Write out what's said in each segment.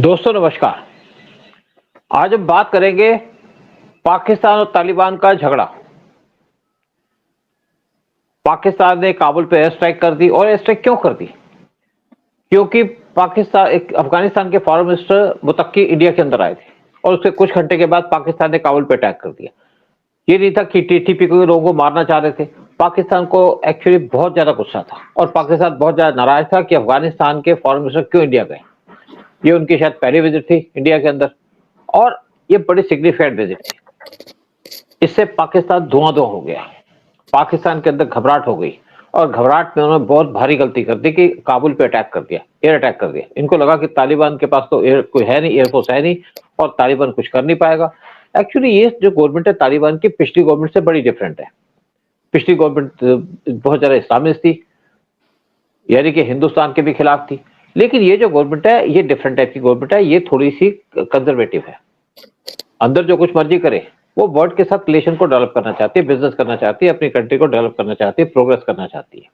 दोस्तों नमस्कार। आज हम बात करेंगे पाकिस्तान और तालिबान का झगड़ा। पाकिस्तान ने काबुल पे एयर स्ट्राइक कर दी और एयर स्ट्राइक क्यों कर दी? क्योंकि पाकिस्तान एक अफगानिस्तान के फॉरेन मिनिस्टर मुत्तकी इंडिया के अंदर आए थे और उसके कुछ घंटे के बाद पाकिस्तान ने काबुल पे अटैक कर दिया। ये नहीं था कि टीटीपी को लोगों को मारना चाह रहे थे। पाकिस्तान को एक्चुअली बहुत ज्यादा गुस्सा था और पाकिस्तान बहुत ज्यादा नाराज था कि अफगानिस्तान के फॉरेन मिनिस्टर क्यों इंडिया गए। ये उनकी शायद पहली विजिट थी इंडिया के अंदर और ये बड़ी सिग्निफिकेंट विजिट थी। इससे पाकिस्तान धुआं-धुआं हो गया। पाकिस्तान के अंदर घबराहट हो गई और घबराहट में उन्होंने बहुत भारी गलती कर दी कि काबुल पे अटैक कर दिया, एयर अटैक कर दिया। इनको लगा कि तालिबान के पास तो एयर कोई है नहीं, एयरफोर्स है नहीं और तालिबान कुछ कर नहीं पाएगा। एक्चुअली ये जो गवर्नमेंट है तालिबान की पिछली गवर्नमेंट से बड़ी डिफरेंट है। पिछली गवर्नमेंट बहुत ज़्यादा इस्लामिस्ट थी, यानी कि हिंदुस्तान के भी खिलाफ थी। लेकिन ये जो गवर्नमेंट है ये डिफरेंट टाइप की गवर्नमेंट है, ये थोड़ी-सी कंजर्वेटिव है। अंदर जो कुछ मर्जी करे, वो वर्ल्ड के साथ रिलेशन को डेवलप करना चाहती है, बिजनेस करना चाहती है, अपनी कंट्री को डेवलप करना चाहती है, प्रोग्रेस करना चाहती है।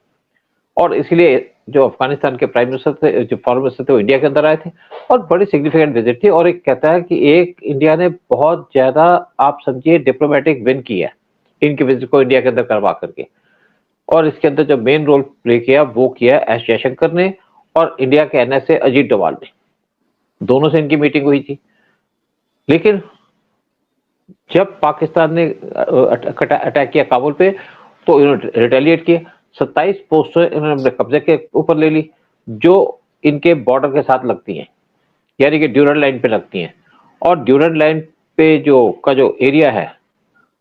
और इसलिए जो अफगानिस्तान के प्राइम मिनिस्टर थे, जो फॉरेन मिनिस्टर थे, वो इंडिया के अंदर आए थे और बड़ी सिग्निफिकेंट विजिट थी। और एक कहता है कि एक इंडिया ने बहुत ज्यादा आप समझिए डिप्लोमेटिक विन किया इनकी विजिट को इंडिया के अंदर करवा करके। और इसके अंदर जो मेन रोल प्ले किया वो किया एस जयशंकर ने और इंडिया के एनएसए अजीत डोभाल ने। दोनों से इनकी मीटिंग हुई थी। लेकिन जब पाकिस्तान ने अटैक किया काबुल पे तो इन्होंने रिटेलिएट किया। 27 पोस्टें इन्होंने अपने कब्जे के ऊपर ले ली जो इनके बॉर्डर के साथ लगती हैं, यानी कि ड्यूरल लाइन पे लगती हैं। और ड्यूरल लाइन पे जो एरिया है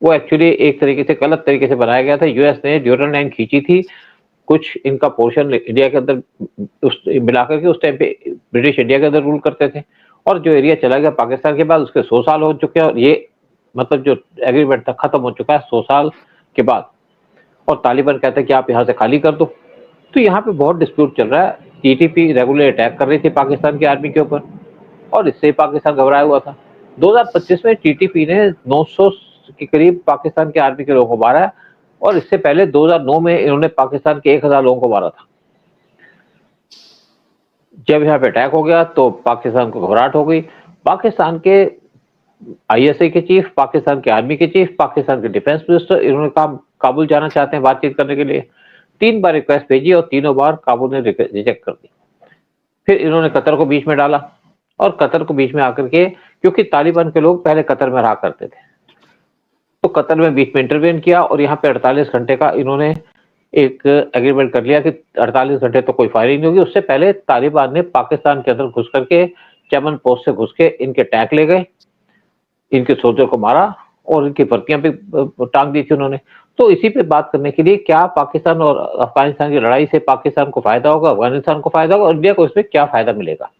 वो एक्चुअली एक तरीके से गलत तरीके से बनाया गया था। यूएस ने ड्यूरल लाइन खींची थी, कुछ इनका पोर्शन इंडिया के अंदर उस मिलाकर के उस टाइम पे ब्रिटिश इंडिया के अंदर रूल करते थे और जो एरिया चला गया पाकिस्तान के बाद उसके 100 साल हो चुके हैं और ये मतलब जो एग्रीमेंट था खत्म हो चुका है 100 साल के बाद। और तालिबान कहते हैं कि आप यहाँ से खाली कर दो। तो यहाँ पे बहुत डिस्प्यूट चल रहा है। टीटीपी रेगुलर अटैक कर रही थी पाकिस्तान की आर्मी के ऊपर और इससे पाकिस्तान घबराया हुआ था। 2025 में टीटीपी ने 900 के करीब पाकिस्तान की आर्मी के लोगों को मारा है और इससे पहले 2009 में इन्होंने पाकिस्तान के 1000 लोगों को मारा था। जब यहाँ पे अटैक हो गया तो पाकिस्तान को घबराहट हो गई। पाकिस्तान के आईएसआई के चीफ, पाकिस्तान के आर्मी के चीफ, पाकिस्तान के डिफेंस मिनिस्टर इन्होंने काबुल जाना चाहते हैं बातचीत करने के लिए। 3 बार रिक्वेस्ट भेजी और तीनों बार काबुल ने रिजेक्ट कर दी। फिर इन्होंने कतर को बीच में डाला और कतर को बीच में आकर के, क्योंकि तालिबान के लोग पहले कतर में रहा करते थे, तो कतर में बीच में इंटरवेन किया और यहाँ पे 48 घंटे का इन्होंने एक एग्रीमेंट कर लिया कि 48 घंटे तो कोई फायरिंग नहीं होगी। उससे पहले तालिबान ने पाकिस्तान के अंदर घुस करके चमन पोस्ट से घुस के इनके टैंक ले गए, इनके सोल्जर को मारा और इनकी भर्तियां भी टांग दी थी उन्होंने। तो इसी पे बात करने के लिए क्या पाकिस्तान और अफगानिस्तान की लड़ाई से पाकिस्तान को फायदा होगा, अफगानिस्तान को फायदा होगा और इंडिया को इसमें क्या फायदा मिलेगा?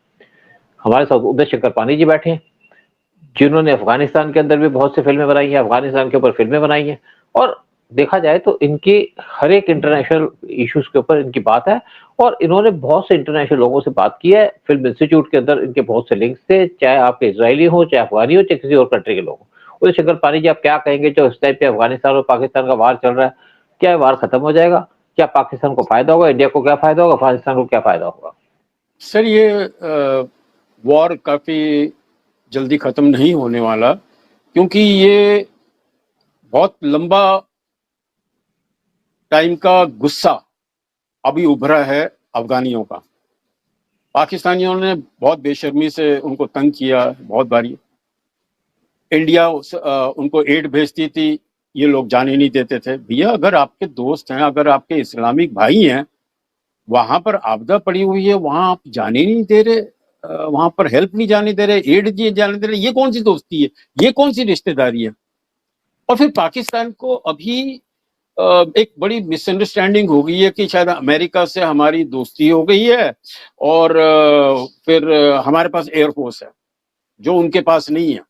हमारे साथ उदय शंकर पानी जी बैठे हैं जिन्होंने अफगानिस्तान के अंदर भी बहुत सी फिल्में बनाई हैं, अफगानिस्तान के ऊपर फिल्में बनाई हैं और देखा जाए तो इनकी हर एक इंटरनेशनल इश्यूज के ऊपर इनकी बात है और इन्होंने बहुत से इंटरनेशनल लोगों से बात की है। फिल्म इंस्टीट्यूट के अंदर इनके बहुत से लिंक्स थे, चाहे आपके इजरायली हो, चाहे अफगानी हो, चाहे किसी और कंट्री के लोग हो। उदय शंकर पानी जी आप क्या कहेंगे जो इस टाइम पे अफगानिस्तान और पाकिस्तान का वार चल रहा है, क्या वार खत्म हो जाएगा? क्या पाकिस्तान को फायदा होगा? इंडिया को क्या फायदा होगा? अफगानिस्तान को क्या फायदा होगा? सर ये वॉर काफी जल्दी खत्म नहीं होने वाला, क्योंकि ये बहुत लंबा टाइम का गुस्सा अभी उभरा है अफगानियों का। पाकिस्तानियों ने बहुत बेशर्मी से उनको तंग किया बहुत बारी। इंडिया उनको एड भेजती थी, ये लोग जाने नहीं देते थे। भैया अगर आपके दोस्त हैं, अगर आपके इस्लामिक भाई हैं, वहां पर आपदा पड़ी हुई है, वहां आप जाने नहीं दे रहे, वहां पर हेल्प नहीं जाने दे रहे, एड नहीं जाने दे रहे, ये कौन सी दोस्ती है, ये कौन सी रिश्तेदारी है? और फिर पाकिस्तान को अभी एक बड़ी मिसअंडरस्टैंडिंग हो गई है कि शायद अमेरिका से हमारी दोस्ती हो गई है और फिर हमारे पास एयरफोर्स है जो उनके पास नहीं है।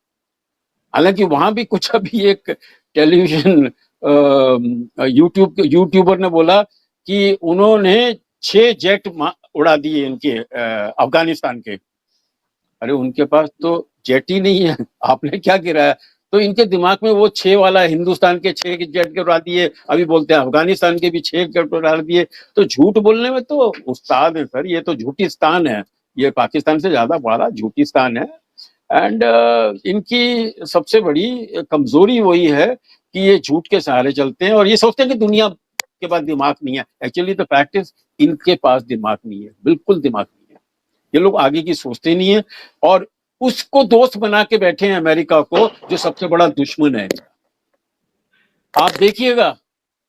हालांकि वहां भी कुछ अभी एक टेलीविजन यूट्यूबर ने बोला कि उन्होंने 6 जेट उड़ा दिए इनके अफगानिस्तान के। अरे उनके पास तो जेट ही नहीं है, आपने क्या गिराया? तो इनके दिमाग में वो 6 वाला, हिंदुस्तान के 6 जेट उड़ा दिए, अभी बोलते हैं अफगानिस्तान के भी 6 जेट उड़ा दिए। तो झूठ बोलने में तो उस्ताद है सर, ये तो झूठिस्तान है, ये पाकिस्तान से ज्यादा बड़ा झूठिस्तान है। एंड इनकी सबसे बड़ी कमजोरी वही है कि ये झूठ के सहारे चलते हैं और ये सोचते हैं कि दुनिया के पास दिमाग नहीं है। एक्चुअली द फैक्ट इज इनके पास दिमाग नहीं है, बिल्कुल दिमाग नहीं है। ये लोग आगे की सोचते नहीं है और उसको दोस्त बना के बैठे हैं अमेरिका को, जो सबसे बड़ा दुश्मन है। आप देखिएगा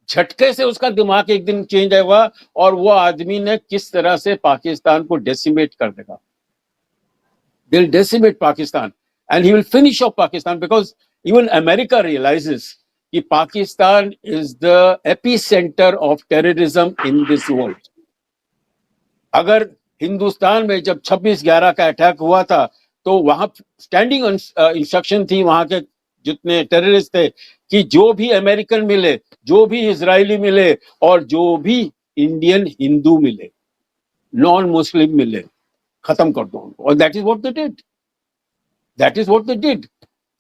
झटके से उसका दिमाग एक दिन चेंज आएगा और वो आदमी ने किस तरह से पाकिस्तान को डेसिमेट कर देगा। They'll decimate Pakistan and he will finish off Pakistan because even America realizes कि Pakistan is the epicenter of terrorism in this world. अगर हिंदुस्तान में जब 26/11 का अटैक हुआ था तो वहां स्टैंडिंग इंस्ट्रक्शन थी वहां के जितने टेररिस्ट थे कि जो भी अमेरिकन मिले, जो भी इजरायली मिले और जो भी इंडियन हिंदू मिले, नॉन मुस्लिम मिले, खत्म कर दो उनको। और that is what they did, that is what they did.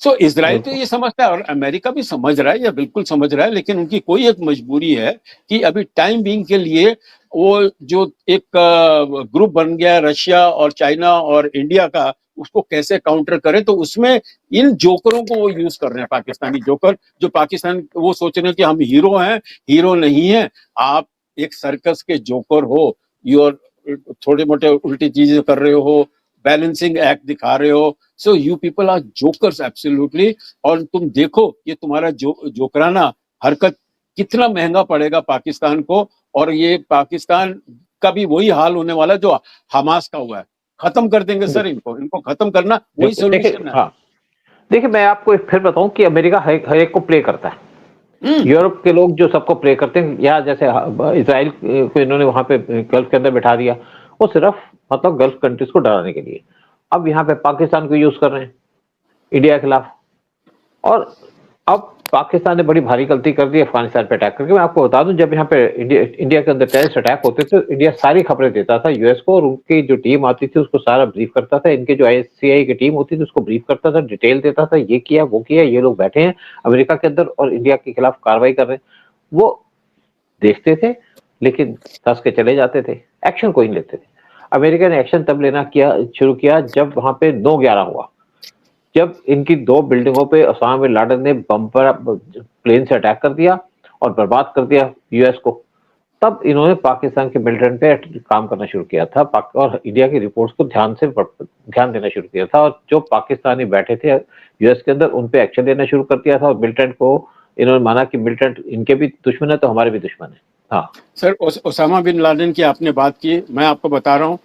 So Israel तो ये समझता है और अमेरिका भी समझ रहा है, या बिल्कुल समझ रहा है, लेकिन उनकी कोई एक मजबूरी है कि अभी टाइम बीइंग के लिए वो जो एक ग्रुप बन गया रशिया और चाइना और इंडिया का, उसको कैसे काउंटर करें। तो उसमें इन जोकरों को वो यूज कर रहे हैं, पाकिस्तानी जोकर, जो पाकिस्तान वो सोच रहे हैं कि हम हीरो हैं। हीरो नहीं है आप, एक सर्कस के जोकर हो। यू थोड़े मोटे उल्टी चीजें कर रहे हो, बैलेंसिंग एक्ट दिखा रहे हो। So you people are jokers absolutely. और तुम देखो ये तुम्हारा जोकराना हरकत कितना महंगा पड़ेगा पाकिस्तान को। और ये पाकिस्तान का भी वही हाल होने वाला जो हमास का हुआ है। खत्म कर देंगे सर इनको, इनको खत्म करना वही सोल्यूशन है। हाँ, देखिए मैं आपको फिर बताऊं कि अमेरिका हर एक को प्ले करता है। यूरोप के लोग जो सबको प्ले करते हैं, या जैसे इजराइल को इन्होंने वहां पे गल्फ के अंदर बैठा दिया, वो सिर्फ मतलब गल्फ कंट्रीज को डराने के लिए। अब यहाँ पे पाकिस्तान को यूज कर रहे हैं इंडिया के खिलाफ। और अब पाकिस्तान ने बड़ी भारी गलती कर दी अफगानिस्तान पे अटैक करके। मैं आपको बता दूं, जब यहाँ पे इंडिया के अंदर टेररिस्ट अटैक होते थे तो इंडिया सारी खबरें देता था यूएस को, और उनकी जो टीम आती थी उसको सारा ब्रीफ करता था। इनके जो ICI की टीम होती थी उसको ब्रीफ करता था, डिटेल देता था, ये किया वो किया, ये लोग बैठे हैं अमेरिका के अंदर और इंडिया के खिलाफ कार्रवाई कर रहे हैं। वो देखते थे लेकिन हंस के चले जाते थे, एक्शन कोई नहीं लेते थे। अमेरिका ने एक्शन तब लेना शुरू किया जब वहां पे 9/11 हुआ, जब इनकी 2 बिल्डिंगों पे ओसामा बिन लादेन ने बम पर प्लेन से अटैक कर दिया और बर्बाद कर दिया यूएस को। तब इन्होंने पाकिस्तान के मिलिटेंट पे काम करना शुरू किया था और इंडिया की रिपोर्ट्स को ध्यान देना शुरू किया था। और जो पाकिस्तानी बैठे थे यूएस के अंदर उन पे एक्शन लेना शुरू कर दिया था। और मिलिटेंट को इन्होंने माना कि मिलिटेंट इनके भी दुश्मन है तो हमारे भी दुश्मन है। हाँ सर, ओसामा बिन लादेन की आपने बात की, मैं आपको बता रहा हूँ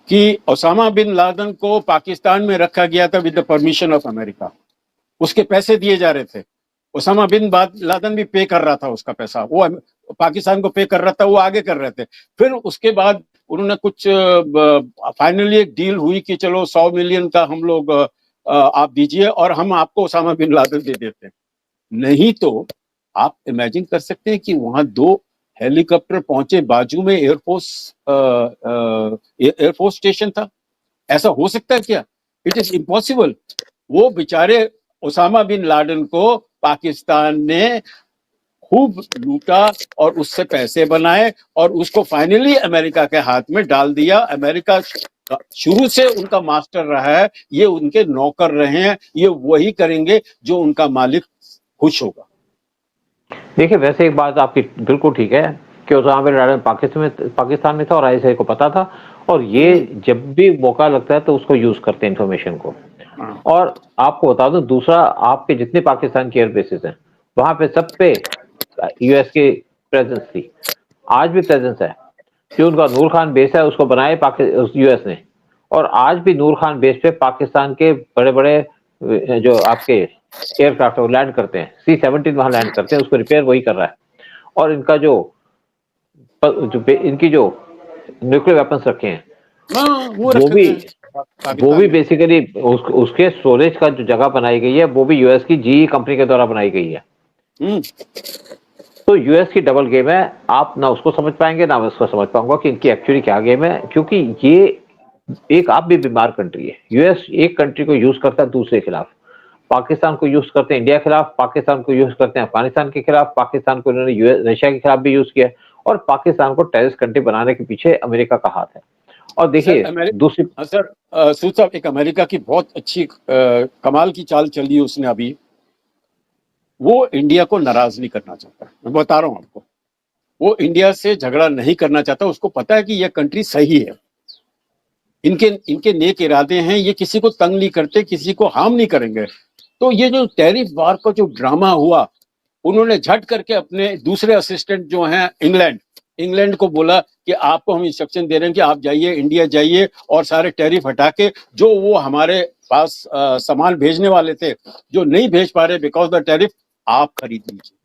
कि ओसामा बिन लादेन को पाकिस्तान में रखा गया था with the permission of America. उसके पैसे दिए जा रहे थे, ओसामा बिन लादेन भी पे कर रहा था उसका पैसा, वो पाकिस्तान को पे कर रहा था, वो आगे कर रहे थे। फिर उसके बाद उन्होंने कुछ फाइनली एक डील हुई कि चलो 100 मिलियन का हम लोग आप दीजिए और हम आपको ओसामा बिन लादेन दे देते हैं। नहीं तो आप इमेजिन कर सकते हैं कि वहां 2 हेलीकॉप्टर पहुंचे, बाजू में एयरफोर्स स्टेशन था। ऐसा हो सकता है क्या? It is impossible. वो बेचारे ओसामा बिन लादेन को पाकिस्तान ने खूब लूटा और उससे पैसे बनाए और उसको फाइनली अमेरिका के हाथ में डाल दिया। अमेरिका शुरू से उनका मास्टर रहा है, ये उनके नौकर रहे हैं, ये वही करेंगे जो उनका मालिक खुश होगा। देखिए, वैसे एक बात आपकी बिल्कुल ठीक है कि ओसामा बिन लादेन पाकिस्तान में था और ISI को पता था, और ये जब भी मौका लगता है तो उसको यूज करते हैं इंफॉर्मेशन को। और आपको बता दूं, दूसरा, आपके जितने पाकिस्तान के एयर बेसिस हैं वहां पे सब पे यूएस की प्रेजेंस थी, आज भी प्रेजेंस है। जो उनका नूर खान बेस है उसको बनाए यूएस ने, और आज भी नूर खान बेस पे पाकिस्तान के बड़े बड़े जो आपके एयरक्राफ्ट लैंड करते हैं, C-17 वहां लैंड करते हैं, उसको रिपेयर वही कर रहा है। और इनका जो इनकी जो न्यूक्लियर वेपन्स रखे हैं वो भी बेसिकली उसके स्टोरेज का जो जगह बनाई गई है वो भी यूएस की GE कंपनी के द्वारा बनाई गई है। तो यूएस की डबल गेम है, आप ना उसको समझ पाएंगे ना मैं उसको समझ पाऊंगा कि इनकी एक्चुअली क्या गेम है। क्योंकि ये एक आप भी बीमार कंट्री है। यूएस एक कंट्री को यूज करता है दूसरे के खिलाफ, पाकिस्तान को यूज करते हैं इंडिया के खिलाफ, पाकिस्तान को यूज करते हैं अफगानिस्तान के खिलाफ, पाकिस्तान को इन्होंने रशिया के खिलाफ भी यूज किया, और पाकिस्तान को टेररिस्ट कंट्री बनाने के पीछे अमेरिका का हाथ है। और सर देखिए दूसरी, सर सूद साहब, एक अमेरिका की बहुत अच्छी कमाल की चाल चली है उसने अभी। वो इंडिया को नाराज नहीं करना चाहता, मैं बता रहा हूँ आपको। वो इंडिया से झगड़ा नहीं करना चाहता, उसको पता है कि यह कंट्री सही है, इनके इनके नेक इरादे हैं, ये किसी को तंग नहीं करते, किसी को हार्म नहीं करेंगे। तो ये जो टैरिफ वार का जो ड्रामा हुआ, उन्होंने झट करके अपने दूसरे असिस्टेंट जो हैं इंग्लैंड को बोला कि आपको हम इंस्ट्रक्शन दे रहे हैं कि आप जाइए, इंडिया जाइए और सारे टैरिफ हटा के जो वो हमारे पास सामान भेजने वाले थे, जो नहीं भेज पा रहे बिकॉज द टैरिफ, आप खरीद लीजिए।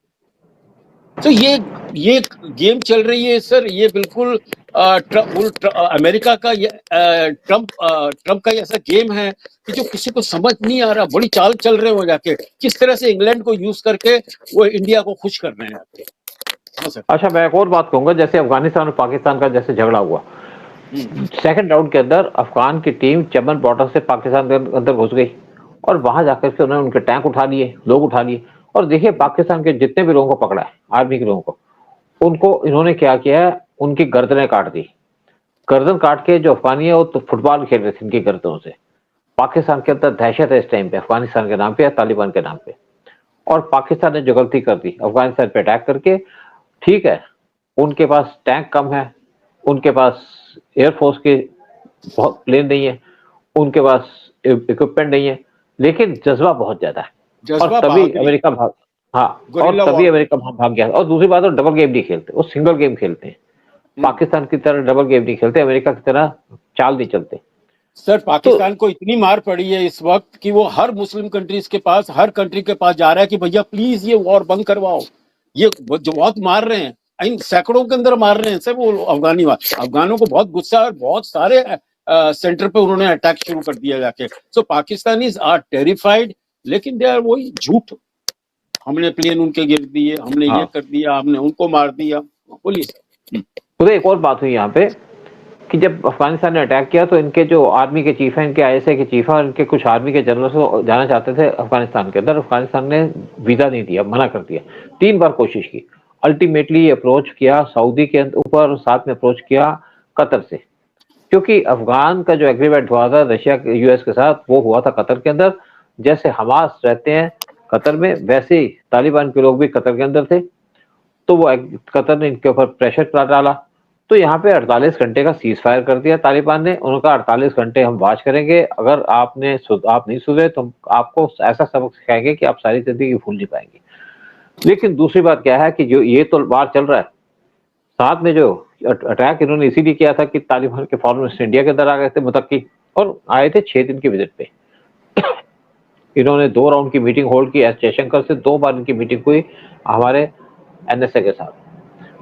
तो ये गेम चल रही है सर, ये बिल्कुल अमेरिका का ट्रम्प का ऐसा गेम है कि जो किसी को समझ नहीं आ रहा। बड़ी चाल चल रहे हो जाके, किस तरह से इंग्लैंड को यूज करके वो इंडिया को खुश कर रहे हैं। हाँ सर। अच्छा मैं एक और बात कहूंगा, जैसे अफगानिस्तान और पाकिस्तान का जैसे झगड़ा हुआ, सेकंड राउंड के अंदर अफगान की टीम चमन बॉर्डर से पाकिस्तान के अंदर घुस गई और वहां जाकर के उन्होंने उनके टैंक उठा लिए, लोग उठा लिए। और देखिए पाकिस्तान के जितने भी लोगों को पकड़ा है, आर्मी के लोगों को, उनको इन्होंने क्या किया है, उनकी गर्दनें काट दी। गर्दन काट के जो अफगानी है वो तो फुटबॉल खेल रहे थे इनकी गर्दनों से। पाकिस्तान के अंदर दहशत है इस टाइम पे, अफगानिस्तान के नाम पे या तालिबान के नाम पे। और पाकिस्तान ने जो गलती कर दी अफगानिस्तान पे अटैक करके, ठीक है उनके पास टैंक कम है, उनके पास एयरफोर्स के बहुत प्लेन नहीं है, उनके पास इक्विपमेंट नहीं है, लेकिन जज्बा बहुत ज्यादा है। और जज्बा, तभी बहादुरी, अमेरिका भाग, हाँ, और गुरिल्ला तभी वॉर। अमेरिका भाग गया। और दूसरी बात, वो डबल गेम नहीं खेलते, वो सिंगल गेम खेलते हैं। पाकिस्तान की तरह डबल गेम नहीं खेलते, अमेरिका की तरह चाल नहीं चलते। सर तो पाकिस्तान को इतनी मार पड़ी है इस वक्त कि वो हर मुस्लिम कंट्रीज के पास, हर कंट्री के पास जा रहा है कि भैया प्लीज ये वॉर बंद करवाओ। ये जो बहुत मार रहे हैं, इन सैकड़ों के अंदर मार रहे हैं सर वो अफगानों को बहुत गुस्सा है और बहुत सारे सेंटर पे उन्होंने अटैक शुरू कर दिया जाके। सो पाकिस्तानीज आर टेरिफाइड, लेकिन दे आर वही झूठ, हमने प्लेन उनके गिर दिए, हमने ये हाँ, कर दिया, हमने उनको मार दिया। बोलिए सर। तो एक और बात हुई यहाँ पे कि जब अफगानिस्तान ने अटैक किया तो इनके जो आर्मी के चीफ हैं, इनके आईएसआई के चीफ हैं और इनके कुछ आर्मी के जनरल को जाना चाहते थे अफगानिस्तान के अंदर। अफगानिस्तान ने वीजा नहीं दिया, मना कर दिया। 3 बार कोशिश की, अल्टीमेटली अप्रोच किया सऊदी के ऊपर, साथ में अप्रोच किया कतर से, क्योंकि अफगान का जो एग्रीमेंट हुआ था रशिया यूएस के साथ, वो हुआ था कतर के अंदर। जैसे हमास रहते हैं कतर में, वैसे ही तालिबान के लोग भी कतर के अंदर थे। तो वो कतर ने इनके ऊपर प्रेशर डाला। तो यहाँ पे 48 घंटे का सीज फायर कर दिया तालिबान ने। उनका 48 घंटे हम वाच करेंगे, अगर आप नहीं सुधरे तो हम आपको ऐसा सबक सिखाएंगे कि आप सारी जिंदगी भूल नहीं पाएंगे। लेकिन दूसरी बात क्या है कि जो ये तो वार चल रहा है, साथ में जो अटैक इन्होंने इसीलिए किया था कि तालिबान के फॉरेन मिनिस्टर इंडिया के अंदर आ गए थे मुतक्की, और आए थे 6 दिन की विजिट पे। इन्होंने 2 राउंड की मीटिंग होल्ड की, एस जयशंकर से 2 बार इनकी मीटिंग हुई हमारे एनएसए के साथ।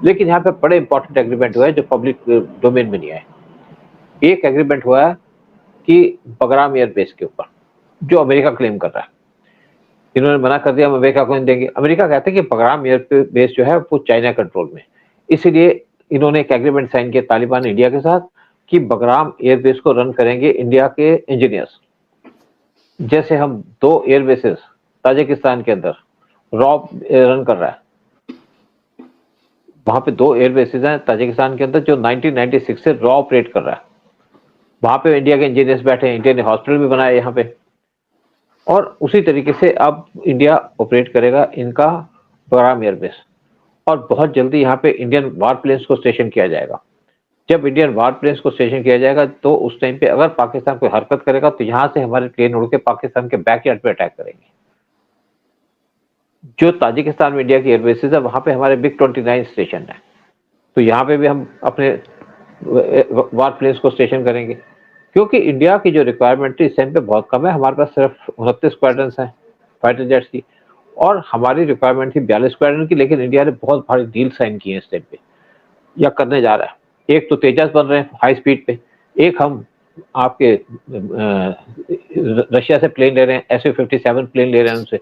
लेकिन यहाँ पे बड़े इंपॉर्टेंट एग्रीमेंट हुआ है जो पब्लिक डोमेन में नहीं आए। एक एग्रीमेंट हुआ है कि बगराम एयरबेस के ऊपर, जो अमेरिका क्लेम कर रहा है, इन्होंने मना कर दिया, हम अमेरिका को नहीं देंगे। अमेरिका कहते हैं कि बगराम एयरबेस जो है वो चाइना कंट्रोल में, इसीलिए इन्होंने एक एग्रीमेंट साइन किया तालिबान इंडिया के साथ कि बगराम एयरबेस को रन करेंगे इंडिया के इंजीनियर्स। जैसे हम 2 एयरबेसेस ताजिकिस्तान के अंदर रॉब रन कर रहा है, वहां पे 2 एयरबेसेस हैं ताजिकिस्तान के अंदर जो 1996 से रॉ ऑपरेट कर रहा है। वहां पे इंडिया के इंजीनियर्स बैठे हैं, इंडिया ने हॉस्पिटल भी बनाया यहाँ पे। और उसी तरीके से अब इंडिया ऑपरेट करेगा इनका बगराम एयरबेस। और बहुत जल्दी यहाँ पे इंडियन वार प्लेन्स को स्टेशन किया जाएगा। जब इंडियन वार प्लेन्स को स्टेशन किया जाएगा तो उस टाइम पे अगर पाकिस्तान कोई हरकत करेगा तो यहाँ से हमारे प्लेन उड़ के पाकिस्तान के बैकयार्ड पे अटैक करेंगे। जो ताजिकिस्तान में इंडिया की एयरबेसेस है वहां पे हमारे मिग 29 स्टेशन है, तो यहाँ पे भी हम अपने वार प्लेन्स को स्टेशन करेंगे। क्योंकि इंडिया की जो रिक्वायरमेंट थी इस टाइम पे बहुत कम है, हमारे पास सिर्फ 29 स्क्वाड्रंस हैं फाइटर जेट्स की, और हमारी रिक्वायरमेंट थी 42 स्क्वाड्रन की। लेकिन इंडिया ने बहुत भारी डील साइन की है इस टाइम पे, या करने जा रहा है। एक तो तेजस बन रहे हैं हाई स्पीड पे, एक हम आपके रशिया से प्लेन ले रहे हैं, SU-57 प्लेन ले रहे हैं उनसे,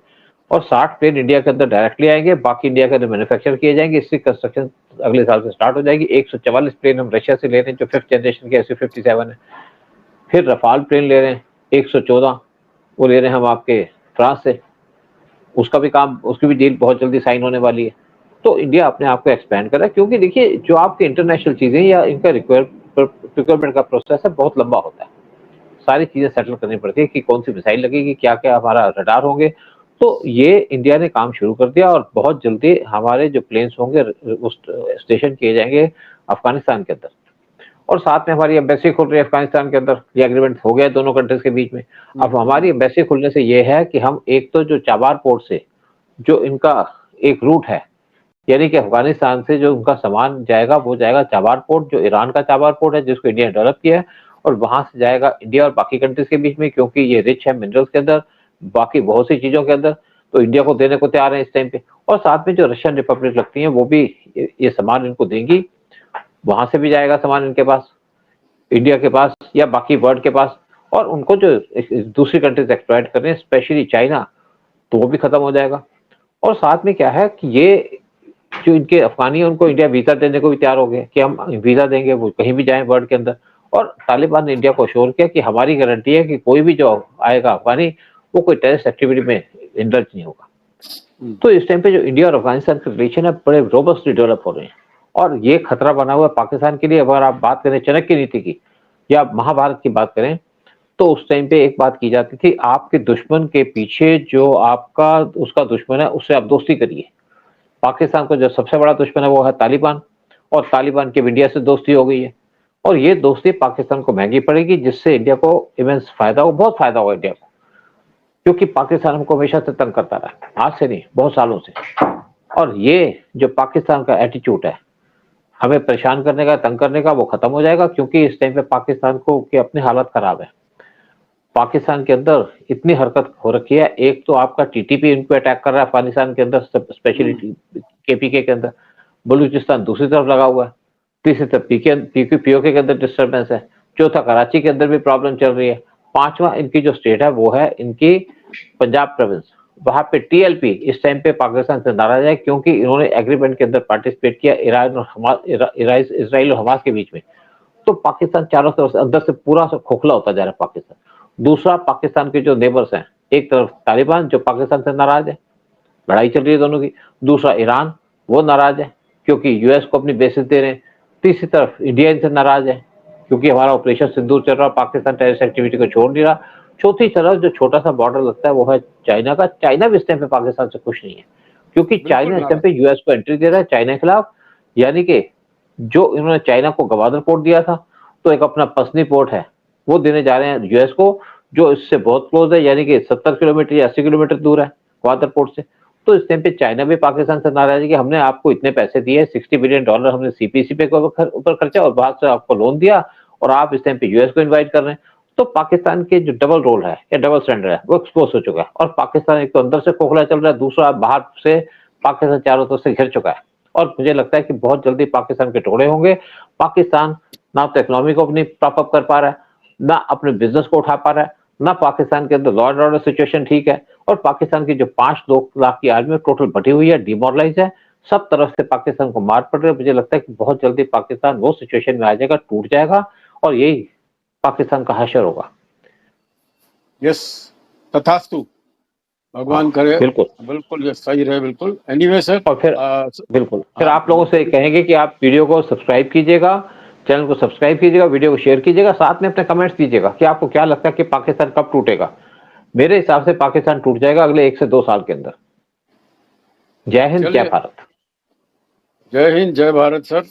और 60 प्लेन इंडिया के अंदर डायरेक्टली आएंगे, बाकी इंडिया के अंदर मैन्युफैक्चर किए जाएंगे। इसकी कंस्ट्रक्शन अगले साल से स्टार्ट हो जाएगी। 144 प्लेन हम रशिया से ले रहे हैं जो 5th जनरेशन के SU-57 है। फिर रफाल प्लेन ले रहे हैं 114, वो ले रहे हैं हम आपके फ्रांस से, उसका भी काम, उसकी भी डील बहुत जल्दी साइन होने वाली है। तो इंडिया अपने आप को एक्सपेंड कर रहा है, क्योंकि देखिए जो आपके इंटरनेशनल चीजें या इनका प्रोक्योरमेंट का प्रोसेस है बहुत लंबा होता है, सारी चीजें सेटल करनी पड़ती है कि कौन सी मिसाइल लगेगी, क्या क्या हमारा रडार होंगे। तो ये इंडिया ने काम शुरू कर दिया और बहुत जल्दी हमारे जो प्लेन्स होंगे उस स्टेशन किए जाएंगे अफगानिस्तान के अंदर। और साथ में हमारी एम्बेसी खुल रही है अफगानिस्तान के अंदर, ये एग्रीमेंट हो गया दोनों कंट्रीज के बीच में। अब हमारी एम्बेसी खुलने से ये है कि हम एक तो जो चाबार पोर्ट से जो इनका एक रूट है, यानी कि अफगानिस्तान से जो उनका सामान जाएगा वो जाएगा चाबार पोर्ट, जो ईरान का चाबार पोर्ट है जिसको इंडिया ने डेवलप किया है, और वहां से जाएगा इंडिया और बाकी कंट्रीज के बीच में, क्योंकि ये रिच है मिनरल्स के अंदर, बाकी बहुत सी चीजों के अंदर, तो इंडिया को देने को तैयार है इस टाइम पे। और साथ में जो रशियन रिपब्लिक लगती है वो भी ये सामान इनको देंगी, वहां से भी जाएगा सामान इनके पास, इंडिया के पास या बाकी वर्ल्ड के पास। और उनको जो दूसरी कंट्रीज एक्सप्लॉइट कर रहे हैं स्पेशली चाइना, तो वो भी खत्म हो जाएगा। और साथ में क्या है कि ये जो इनके अफगानी है उनको इंडिया वीजा देने को भी तैयार हो गया कि हम वीजा देंगे, वो कहीं भी जाएं वर्ल्ड के अंदर। और तालिबान ने इंडिया को अश्योर किया कि हमारी गारंटी है कि कोई भी जो आएगा अफगानी वो कोई टेररिस्ट एक्टिविटी में इंडल्ज नहीं होगा। तो इस टाइम पे जो इंडिया और अफगानिस्तान के रिलेशन है बड़े रोबस्टली डेवलप हो रहे हैं, और ये खतरा बना हुआ है पाकिस्तान के लिए। अगर आप बात करें चाणक्य नीति की या महाभारत की बात करें, तो उस टाइम पे एक बात की जाती थी, आपके दुश्मन के पीछे जो आपका उसका दुश्मन है उससे आप दोस्ती करिए। पाकिस्तान का जो सबसे बड़ा दुश्मन है वो है तालिबान, और तालिबान की इंडिया से दोस्ती हो गई है, और ये दोस्ती पाकिस्तान को महंगी पड़ेगी, जिससे इंडिया को इमेंस फायदा हो, बहुत फायदा होगा इंडिया को, क्योंकि पाकिस्तान हमको हमेशा से तंग करता रहा, आज से नहीं बहुत सालों से। और ये जो पाकिस्तान का एटीट्यूड है हमें परेशान करने का, तंग करने का, वो खत्म हो जाएगा, क्योंकि इस टाइम पे पाकिस्तान को की अपनी हालत खराब है। पाकिस्तान के अंदर इतनी हरकत हो रखी है, एक तो आपका टीटीपी इनको अटैक कर रहा है अफगानिस्तान के अंदर, स्पेशली केपीके के अंदर, बलूचिस्तान दूसरी तरफ लगा हुआ है, तीसरी तरफ पीओके के अंदर डिस्टर्बेंस है, चौथा कराची के अंदर भी प्रॉब्लम चल रही है, पांचवा इनकी जो स्टेट है वो है इनकी पंजाब प्रोविंस, वहां पे टीएलपी इस टाइम पे पाकिस्तान से नाराज है, क्योंकि इन्होंने एग्रीमेंट के अंदर पार्टिसिपेट किया इसराइल और हमास के बीच में। तो पाकिस्तान चारों तरफ से अंदर से पूरा खोखला होता जा रहा है पाकिस्तान। दूसरा, पाकिस्तान के जो नेबर्स हैं, एक तरफ तालिबान जो पाकिस्तान से नाराज है, लड़ाई चल रही है दोनों की। दूसरा ईरान, वो नाराज है क्योंकि यूएस को अपनी बेसिस दे रहे हैं। तीसरी तरफ इंडिया इनसे नाराज है क्योंकि हमारा ऑपरेशन सिंदूर चल रहा है, पाकिस्तान टेररिस्ट एक्टिविटी को छोड़ नहीं रहा। चौथी तरफ जो छोटा सा बॉर्डर लगता है वो है चाइना का। चाइना भी इस टाइम पे पाकिस्तान से खुश नहीं है, क्योंकि चाइना इस टाइम पे यूएस को एंट्री दे रहा है चाइना के खिलाफ। यानी कि जो इन्होंने चाइना को गवादर पोर्ट दिया था, तो एक अपना पसनी पोर्ट है वो देने जा रहे हैं यूएस को, जो इससे बहुत क्लोज है, यानी कि 70 किलोमीटर या 80 किलोमीटर दूर है ग्वादर पोर्ट से। तो इस टाइम पे चाइना भी पाकिस्तान से नाराज है कि हमने आपको इतने पैसे दिए, $60 बिलियन हमने सीपीसी पे ऊपर खर्चा और बाहर से आपको लोन दिया, और आप इस टाइम पे यूएस को इनवाइट कर रहे हैं। तो पाकिस्तान के जो डबल रोल है या डबल स्टैंडर्ड है वो एक्सपोज हो चुका है, और पाकिस्तान एक तो अंदर से खोखला चल रहा है, दूसरा बाहर से पाकिस्तान चारों तरफ से घिर चुका है। और मुझे लगता है कि बहुत जल्दी पाकिस्तान के टुकड़े होंगे। पाकिस्तान ना तो इकोनॉमी को अपनी प्रॉप अप कर पा रहा है, ना अपने बिजनेस को उठा पा रहा है, ना पाकिस्तान के अंदर लॉ एंड ऑर्डर सिचुएशन ठीक है, और पाकिस्तान की जो 5 लाख की आर्मी टोटल बटी हुई है, डिमोरलाइज है, सब तरफ से पाकिस्तान को मार पड़ रही है। मुझे लगता है कि बहुत जल्दी पाकिस्तान वो सिचुएशन में आ जाएगा, टूट जाएगा, और यही पाकिस्तान का हशर होगा। यस, तथास्तु, भगवान करे। बिल्कुल बिल्कुल ये सही रहे, बिल्कुल। एनीवे सर, और फिर बिल्कुल फिर आप लोगों से कहेंगे कि आप वीडियो को सब्सक्राइब कीजिएगा, चैनल को सब्सक्राइब कीजिएगा, वीडियो को शेयर कीजिएगा, साथ में अपने कमेंट्स दीजिएगा कि आपको क्या लगता है कि पाकिस्तान कब टूटेगा। मेरे हिसाब से पाकिस्तान टूट जाएगा अगले 1 से 2 साल के अंदर। जय हिंद, जय भारत। जय हिंद, जय भारत सर।